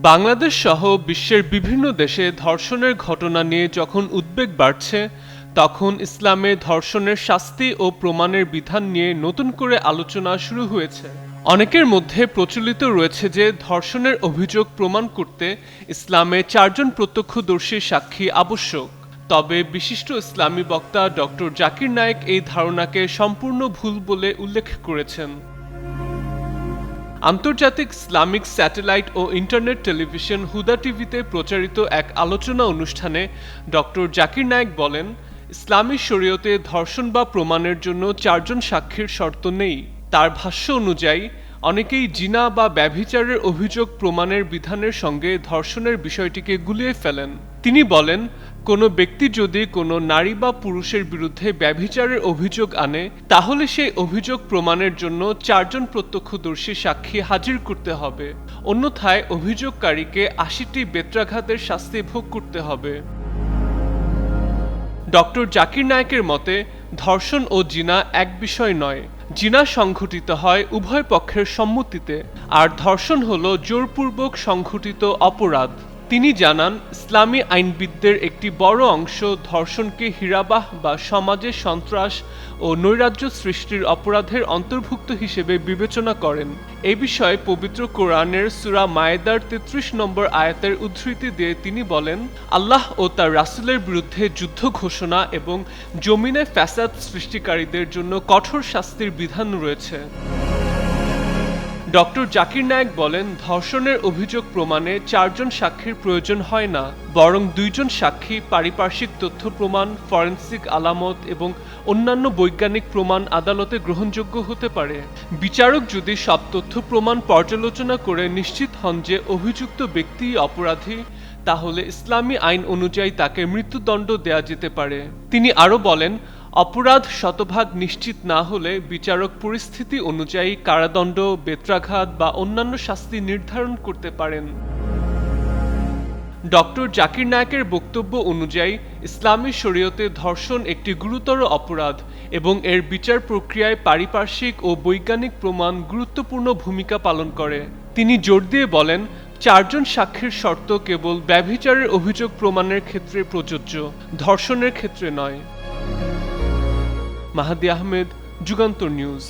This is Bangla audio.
বাংলাদেশ সহ বিশ্বের বিভিন্ন দেশে ধর্ষণের ঘটনা নিয়ে যখন উদ্বেগ বাড়ছে, তখন ইসলামে ধর্ষণের শাস্তি ও প্রমাণের বিধান নিয়ে নতুন করে আলোচনা শুরু হয়েছে। অনেকের মধ্যে প্রচলিত রয়েছে যে ধর্ষণের অভিযোগ প্রমাণ করতে ইসলামে 4 জন প্রত্যক্ষদর্শী সাক্ষী আবশ্যক। তবে বিশিষ্ট ইসলামী বক্তা ডক্টর জাকির নায়েক এই ধারণাকে সম্পূর্ণ ভুল বলে উল্লেখ করেছেন। আন্তর্জাতিক ইসলামিক স্যাটেলাইট ও ইন্টারনেট টেলিভিশন হুদা টিভিতে প্রচারিত এক আলোচনা অনুষ্ঠানে ডক্টর জাকির নায়েক বলেন, ইসলামী শরীয়তে ধর্ষণ বা প্রমাণের জন্য 4 জন সাক্ষীর শর্ত নেই। তার ভাষ্য অনুযায়ী অনেকেই জিনা বা ব্যভিচারের অভিযোগ প্রমাণের বিধানের সঙ্গে ধর্ষণের বিষয়টিকে গুলিয়ে ফেলেন। তিনি বলেন, কোনো ব্যক্তি যদি কোনো নারী বা পুরুষের বিরুদ্ধে ব্যভিচারের অভিযোগ আনে, তাহলে সেই অভিযোগ প্রমাণের জন্য 4 জন প্রত্যক্ষদর্শী সাক্ষী হাজির করতে হবে, অন্যথায় অভিযোগকারীকে 80টি বেত্রাঘাতের শাস্তি ভোগ করতে হবে। ডক্টর জাকির নায়েকের মতে, ধর্ষণ ও জিনা এক বিষয় নয়। জিনা সংঘটিত হয় উভয় পক্ষের সম্মতিতে, আর ধর্ষণ হলো জোরপূর্বক সংঘটিত অপরাধ। তিনি জানান, ইসলামী আইনবিদদের একটি বড় অংশ ধর্ষণকে হিরাবাহ বা সমাজে সন্ত্রাস ও নৈরাজ্য সৃষ্টির অপরাধের অন্তর্ভুক্ত হিসেবে বিবেচনা করেন। এ বিষয়ে পবিত্র কোরআনের সূরা মায়েদার 33 নম্বর আয়াতের উদ্ধৃতি দিয়ে তিনি বলেন, আল্লাহ ও তার রাসূলের বিরুদ্ধে যুদ্ধ ঘোষণা এবং জমিনে ফ্যাসাদ সৃষ্টিকারীদের জন্য কঠোর শাস্তির বিধান রয়েছে। ডক্টর জাকির নায়েক বলেন, ধর্ষণের অভিযোগ প্রমাণে 4 জন সাক্ষীর প্রয়োজন হয় না, বরং 2 জন সাক্ষী পারিপার্শ্বিক তথ্য প্রমাণ, ফরেনসিক আলামত এবং অন্যান্য বৈজ্ঞানিক প্রমাণ আদালতে গ্রহণযোগ্য হতে পারে। বিচারক যদি সব তথ্য প্রমাণ পর্যালোচনা করে নিশ্চিত হন যে অভিযুক্ত ব্যক্তিই অপরাধী, তাহলে ইসলামী আইন অনুযায়ী তাকে মৃত্যুদণ্ড দেয়া যেতে পারে। তিনি আরও বলেন, অপরাধ শতভাগ নিশ্চিত না হলে বিচারক পরিস্থিতি অনুযায়ী কারাদণ্ড, বেত্রাঘাত বা অন্যান্য শাস্তি নির্ধারণ করতে পারেন। ডক্টর জাকির নায়েকের বক্তব্য অনুযায়ী ইসলামী শরীয়তে ধর্ষণ একটি গুরুতর অপরাধ এবং এর বিচার প্রক্রিয়ায় পারিপার্শ্বিক ও বৈজ্ঞানিক প্রমাণ গুরুত্বপূর্ণ ভূমিকা পালন করে। তিনি জোর দিয়ে বলেন, 4 জন সাক্ষীর শর্ত কেবল ব্যভিচারের অভিযোগ প্রমাণের ক্ষেত্রে প্রযোজ্য, ধর্ষণের ক্ষেত্রে নয়। মাহাদি আহমেদ, যুগান্তর নিউজ।